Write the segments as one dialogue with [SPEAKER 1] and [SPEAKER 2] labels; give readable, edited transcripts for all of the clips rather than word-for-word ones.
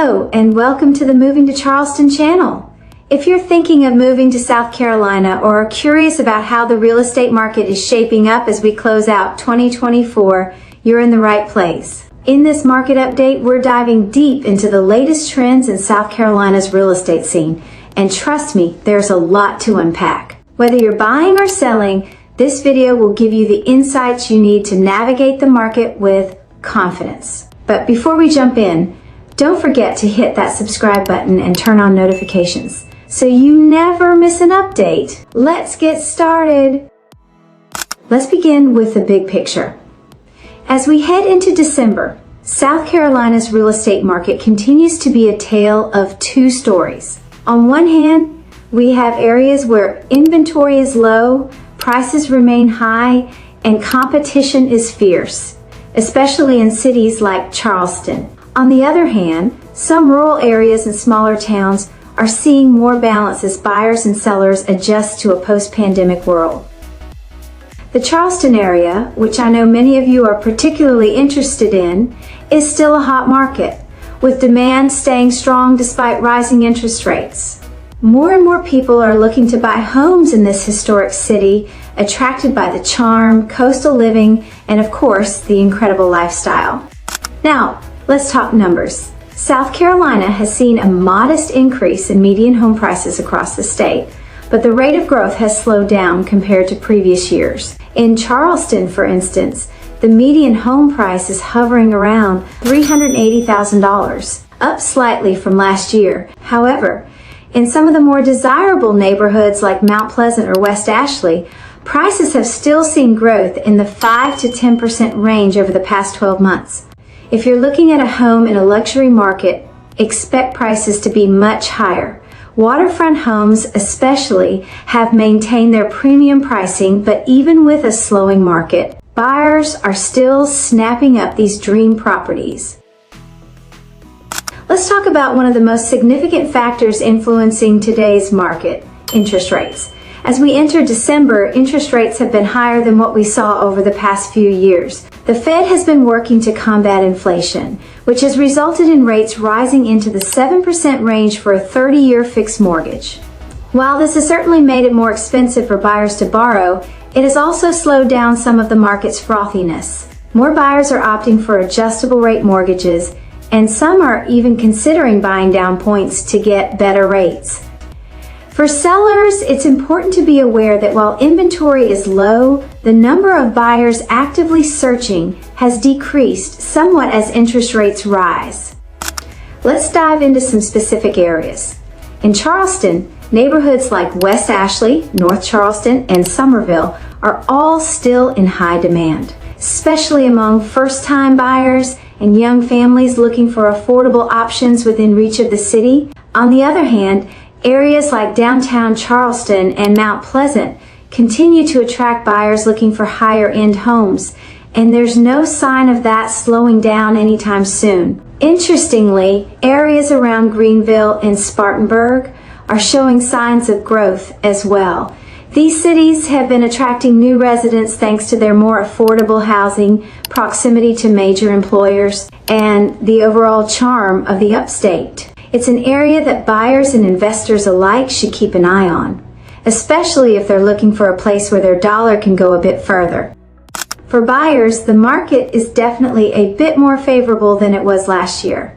[SPEAKER 1] Hello and welcome to the Moving to Charleston channel. If you're thinking of moving to South Carolina or are curious about how the real estate market is shaping up as we close out 2024, you're in the right place. In this market update, we're diving deep into the latest trends in South Carolina's real estate scene. And trust me, there's a lot to unpack. Whether you're buying or selling, this video will give you the insights you need to navigate the market with confidence. But before we jump in, don't forget to hit that subscribe button and turn on notifications so you never miss an update. Let's get started. Let's begin with the big picture. As we head into December, South Carolina's real estate market continues to be a tale of two stories. On one hand, we have areas where inventory is low, prices remain high, and competition is fierce, especially in cities like Charleston. On the other hand, some rural areas and smaller towns are seeing more balance as buyers and sellers adjust to a post-pandemic world. The Charleston area, which I know many of you are particularly interested in, is still a hot market, with demand staying strong despite rising interest rates. More and more people are looking to buy homes in this historic city, attracted by the charm, coastal living, and of course, the incredible lifestyle. Now, let's talk numbers. South Carolina has seen a modest increase in median home prices across the state, but the rate of growth has slowed down compared to previous years. In Charleston, for instance, the median home price is hovering around $380,000, up slightly from last year. However, in some of the more desirable neighborhoods like Mount Pleasant or West Ashley, prices have still seen growth in the 5 to 10% range over the past 12 months. If you're looking at a home in a luxury market, expect prices to be much higher. Waterfront homes especially have maintained their premium pricing, but even with a slowing market, buyers are still snapping up these dream properties. Let's talk about one of the most significant factors influencing today's market, interest rates. As we enter December, interest rates have been higher than what we saw over the past few years. The Fed has been working to combat inflation, which has resulted in rates rising into the 7% range for a 30-year fixed mortgage. While this has certainly made it more expensive for buyers to borrow, it has also slowed down some of the market's frothiness. More buyers are opting for adjustable rate mortgages, and some are even considering buying down points to get better rates. For sellers, it's important to be aware that while inventory is low, the number of buyers actively searching has decreased somewhat as interest rates rise. Let's dive into some specific areas. In Charleston, neighborhoods like West Ashley, North Charleston, and Summerville are all still in high demand, especially among first-time buyers and young families looking for affordable options within reach of the city. On the other hand, areas like downtown Charleston and Mount Pleasant continue to attract buyers looking for higher-end homes, and there's no sign of that slowing down anytime soon. Interestingly, areas around Greenville and Spartanburg are showing signs of growth as well. These cities have been attracting new residents thanks to their more affordable housing, proximity to major employers, and the overall charm of the Upstate. It's an area that buyers and investors alike should keep an eye on, especially if they're looking for a place where their dollar can go a bit further. For buyers, the market is definitely a bit more favorable than it was last year.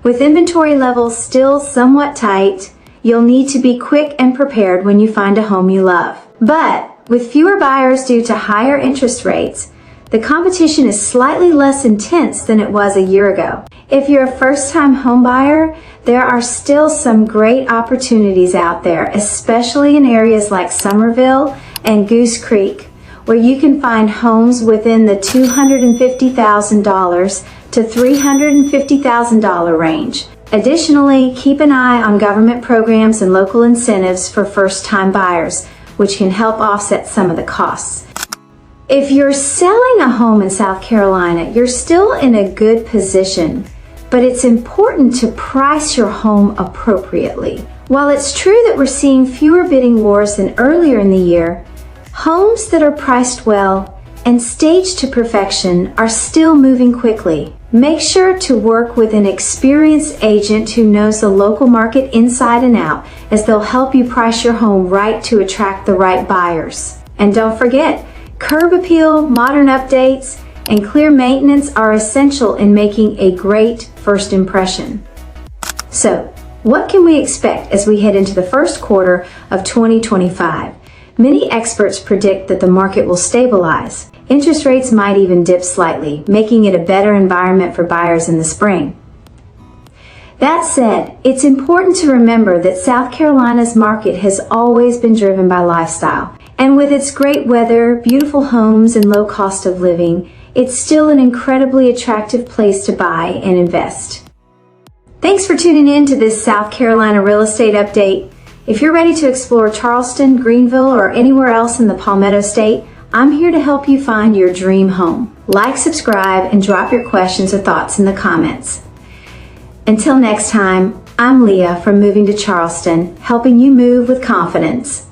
[SPEAKER 1] With inventory levels still somewhat tight, you'll need to be quick and prepared when you find a home you love. But with fewer buyers due to higher interest rates, the competition is slightly less intense than it was a year ago. If you're a first-time home buyer, there are still some great opportunities out there, especially in areas like Summerville and Goose Creek, where you can find homes within the $250,000 to $350,000 range. Additionally, keep an eye on government programs and local incentives for first-time buyers, which can help offset some of the costs. If you're selling a home in South Carolina, you're still in a good position, but it's important to price your home appropriately. While it's true that we're seeing fewer bidding wars than earlier in the year, homes that are priced well and staged to perfection are still moving quickly. Make sure to work with an experienced agent who knows the local market inside and out, as they'll help you price your home right to attract the right buyers. And don't forget, curb appeal, modern updates, and clear maintenance are essential in making a great first impression. So, what can we expect as we head into the first quarter of 2025? Many experts predict that the market will stabilize. Interest rates might even dip slightly, making it a better environment for buyers in the spring. That said, it's important to remember that South Carolina's market has always been driven by lifestyle. And with its great weather, beautiful homes, and low cost of living, it's still an incredibly attractive place to buy and invest. Thanks for tuning in to this South Carolina real estate update. If you're ready to explore Charleston, Greenville, or anywhere else in the Palmetto State, I'm here to help you find your dream home. Like, subscribe, and drop your questions or thoughts in the comments. Until next time, I'm Leah from Moving to Charleston, helping you move with confidence.